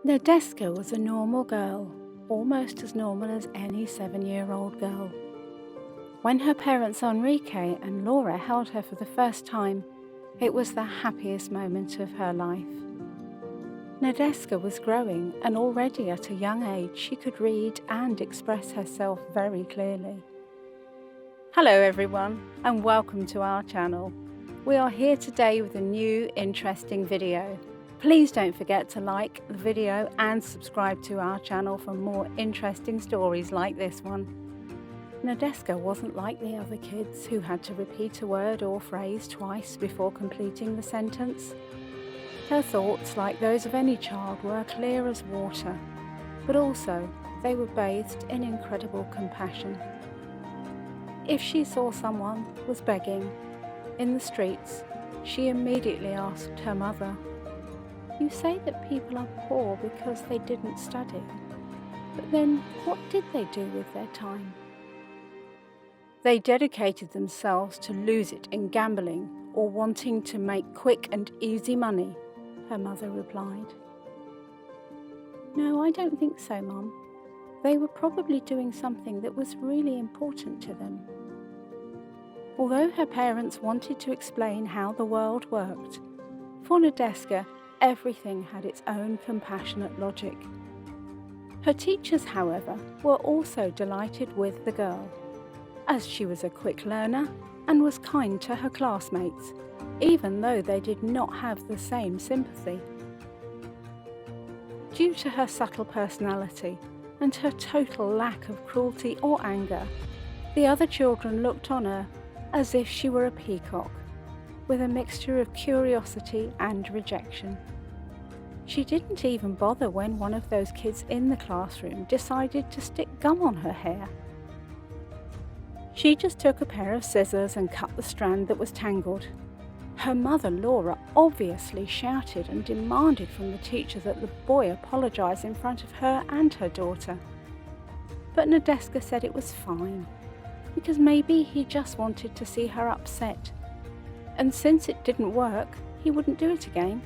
Nadeska was a normal girl, almost as normal as any 7-year-old girl. When her parents Enrique and Laura held her for the first time, it was the happiest moment of her life. Nadeska was growing, and already at a young age she could read and express herself very clearly. Hello everyone, and welcome to our channel. We are here today with a new interesting video. Please don't forget to like the video and subscribe to our channel for more interesting stories like this one. Nadeska wasn't like the other kids who had to repeat a word or phrase twice before completing the sentence. Her thoughts, like those of any child, were clear as water, but also they were bathed in incredible compassion. If she saw someone was begging in the streets, she immediately asked her mother, "You say that people are poor because they didn't study, but then what did they do with their time?" "They dedicated themselves to lose it in gambling or wanting to make quick and easy money," her mother replied. "No, I don't think so, Mum. They were probably doing something that was really important to them." Although her parents wanted to explain how the world worked, for Nadeska, everything had its own compassionate logic. Her teachers, however, were also delighted with the girl, as she was a quick learner and was kind to her classmates, even though they did not have the same sympathy. Due to her subtle personality and her total lack of cruelty or anger, the other children looked on her as if she were a peacock, with a mixture of curiosity and rejection. She didn't even bother when one of those kids in the classroom decided to stick gum on her hair. She just took a pair of scissors and cut the strand that was tangled. Her mother, Laura, obviously shouted and demanded from the teacher that the boy apologize in front of her and her daughter. But Nadeska said it was fine, because maybe he just wanted to see her upset, and since it didn't work, he wouldn't do it again.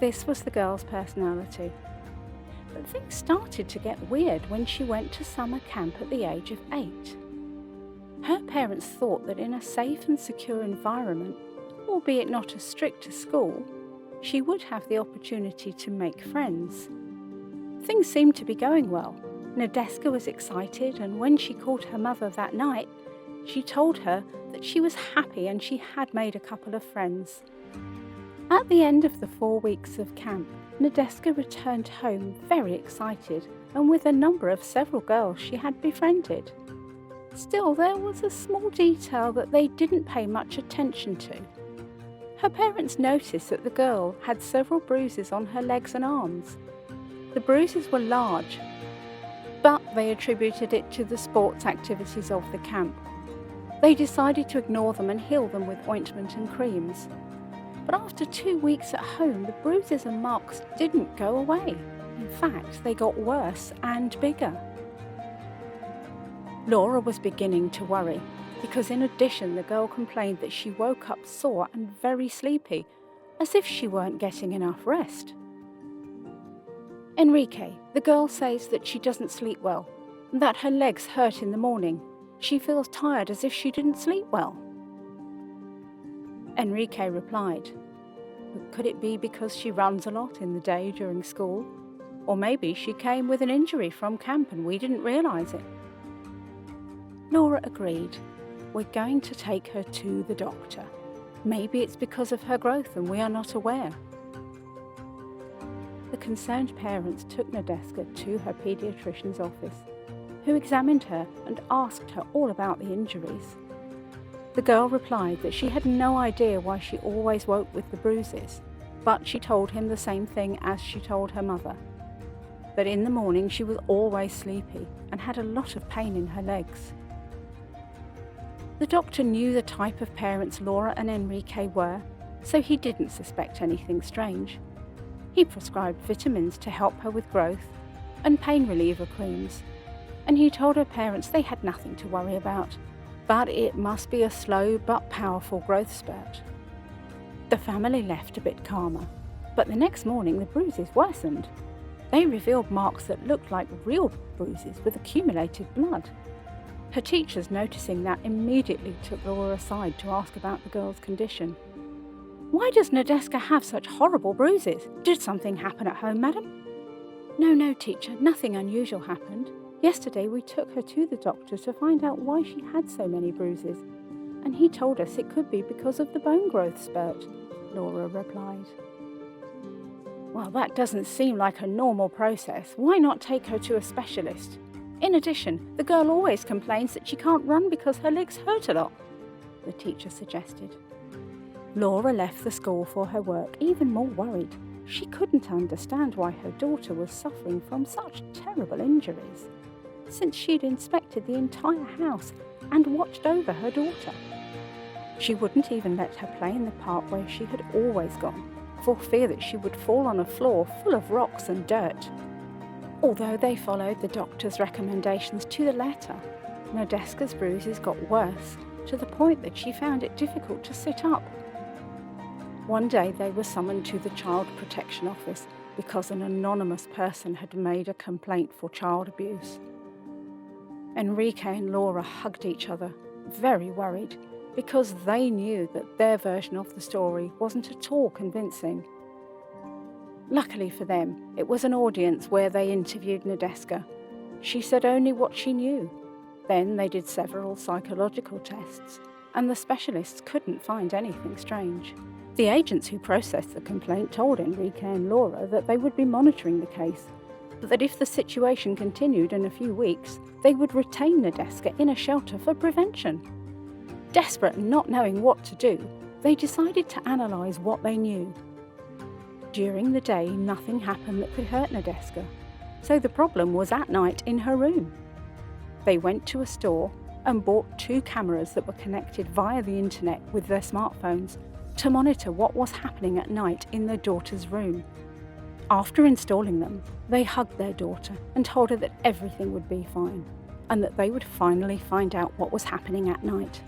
This was the girl's personality. But things started to get weird when she went to summer camp at the age of 8. Her parents thought that in a safe and secure environment, albeit not as strict as school, she would have the opportunity to make friends. Things seemed to be going well. Nadeska was excited, and when she called her mother that night, she told her that she was happy and she had made a couple of friends. At the end of the 4 weeks of camp, Nadeska returned home very excited and with a number of several girls she had befriended. Still, there was a small detail that they didn't pay much attention to. Her parents noticed that the girl had several bruises on her legs and arms. The bruises were large, but they attributed it to the sports activities of the camp. They decided to ignore them and heal them with ointment and creams. But after 2 weeks at home, the bruises and marks didn't go away. In fact, they got worse and bigger. Laura was beginning to worry, because in addition the girl complained that she woke up sore and very sleepy, as if she weren't getting enough rest. "Enrique, the girl says that she doesn't sleep well, and that her legs hurt in the morning. She feels tired as if she didn't sleep well." Enrique replied, "But could it be because she runs a lot in the day during school? Or maybe she came with an injury from camp and we didn't realize it." Laura agreed. "We're going to take her to the doctor. Maybe it's because of her growth and we are not aware." The concerned parents took Nadeska to her pediatrician's office, who examined her and asked her all about the injuries. The girl replied that she had no idea why she always woke with the bruises, but she told him the same thing as she told her mother, that in the morning she was always sleepy and had a lot of pain in her legs. The doctor knew the type of parents Laura and Enrique were, so he didn't suspect anything strange. He prescribed vitamins to help her with growth and pain reliever creams, and he told her parents they had nothing to worry about, but it must be a slow but powerful growth spurt. The family left a bit calmer, But the next morning the bruises worsened. They revealed marks that looked like real bruises with accumulated blood. Her teachers, noticing that, immediately took Laura aside to ask about the girl's condition. "Why does Nadeska have such horrible bruises? Did something happen at home, madam?" No, teacher, nothing unusual happened. Yesterday we took her to the doctor to find out why she had so many bruises, and he told us it could be because of the bone growth spurt," Laura replied. "Well, that doesn't seem like a normal process. Why not take her to a specialist? In addition, the girl always complains that she can't run because her legs hurt a lot," the teacher suggested. Laura left the school for her work, even more worried. She couldn't understand why her daughter was suffering from such terrible injuries, since she'd inspected the entire house and watched over her daughter. She wouldn't even let her play in the park where she had always gone, for fear that she would fall on a floor full of rocks and dirt. Although they followed the doctor's recommendations to the letter, Nadeska's bruises got worse, to the point that she found it difficult to sit up. One day they were summoned to the Child Protection Office because an anonymous person had made a complaint for child abuse. Enrique and Laura hugged each other, very worried, because they knew that their version of the story wasn't at all convincing. Luckily for them, it was an audience where they interviewed Nadeska. She said only what she knew. Then they did several psychological tests, and the specialists couldn't find anything strange. The agents who processed the complaint told Enrique and Laura that they would be monitoring the case, but that if the situation continued in a few weeks, they would retain Nadeska in a shelter for prevention. Desperate and not knowing what to do, they decided to analyse what they knew. During the day, nothing happened that could hurt Nadeska, so the problem was at night in her room. They went to a store and bought 2 cameras that were connected via the internet with their smartphones to monitor what was happening at night in their daughter's room. After installing them, they hugged their daughter and told her that everything would be fine, and that they would finally find out what was happening at night.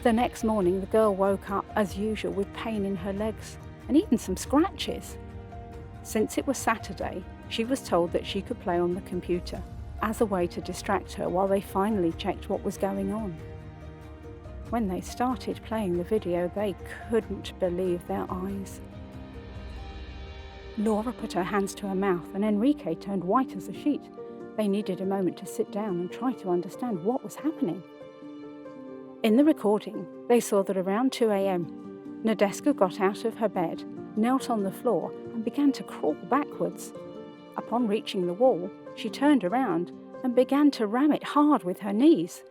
The next morning, the girl woke up as usual with pain in her legs and even some scratches. Since it was Saturday, she was told that she could play on the computer as a way to distract her while they finally checked what was going on. When they started playing the video, they couldn't believe their eyes. Laura put her hands to her mouth and Enrique turned white as a sheet. They needed a moment to sit down and try to understand what was happening. In the recording, they saw that around 2 a.m, Nadeska got out of her bed, knelt on the floor and began to crawl backwards. Upon reaching the wall, she turned around and began to ram it hard with her knees.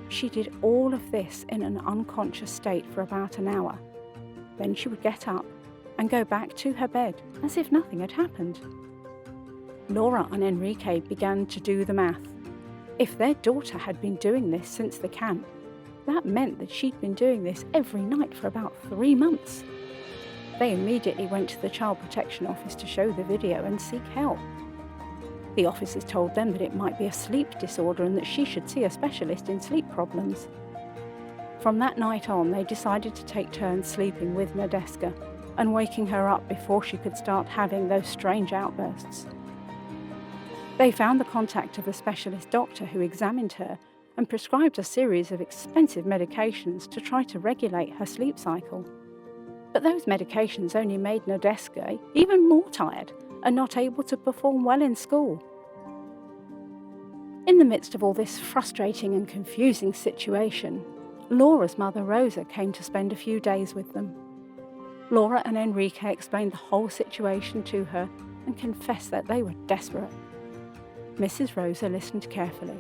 She did all of this in an unconscious state for about an hour. Then she would get up and go back to her bed as if nothing had happened. Laura and Enrique began to do the math. If their daughter had been doing this since the camp, that meant that she'd been doing this every night for about 3 months. They immediately went to the Child Protection Office to show the video and seek help. The officers told them that it might be a sleep disorder and that she should see a specialist in sleep problems. From that night on, they decided to take turns sleeping with Nadeska and waking her up before she could start having those strange outbursts. They found the contact of a specialist doctor who examined her and prescribed a series of expensive medications to try to regulate her sleep cycle. But those medications only made Nadeska even more tired and not able to perform well in school. In the midst of all this frustrating and confusing situation, Laura's mother Rosa came to spend a few days with them. Laura and Enrique explained the whole situation to her and confessed that they were desperate. Mrs. Rosa listened carefully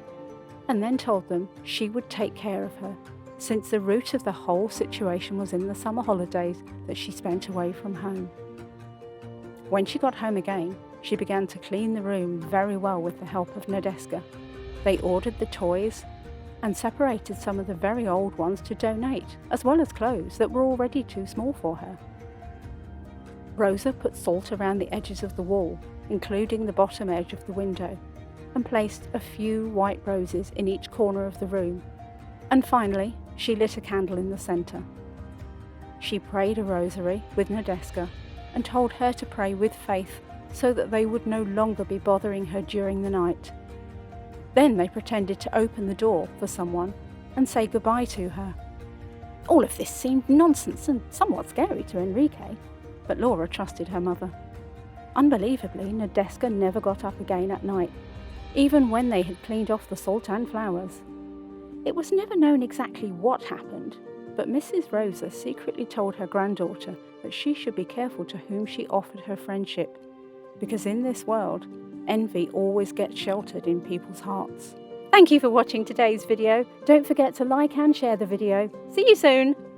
and then told them she would take care of her, since the root of the whole situation was in the summer holidays that she spent away from home. When she got home again, she began to clean the room very well with the help of Nadeska. They ordered the toys and separated some of the very old ones to donate, as well as clothes that were already too small for her. Rosa put salt around the edges of the wall, including the bottom edge of the window, and placed a few white roses in each corner of the room. And finally, she lit a candle in the centre. She prayed a rosary with Nadeska and told her to pray with faith so that they would no longer be bothering her during the night. Then they pretended to open the door for someone and say goodbye to her. All of this seemed nonsense and somewhat scary to Enrique, but Laura trusted her mother. Unbelievably, Nadeska never got up again at night, even when they had cleaned off the salt and flowers. It was never known exactly what happened, but Mrs. Rosa secretly told her granddaughter that she should be careful to whom she offered her friendship, because in this world, envy always gets sheltered in people's hearts. Thank you for watching today's video. Don't forget to like and share the video. See you soon!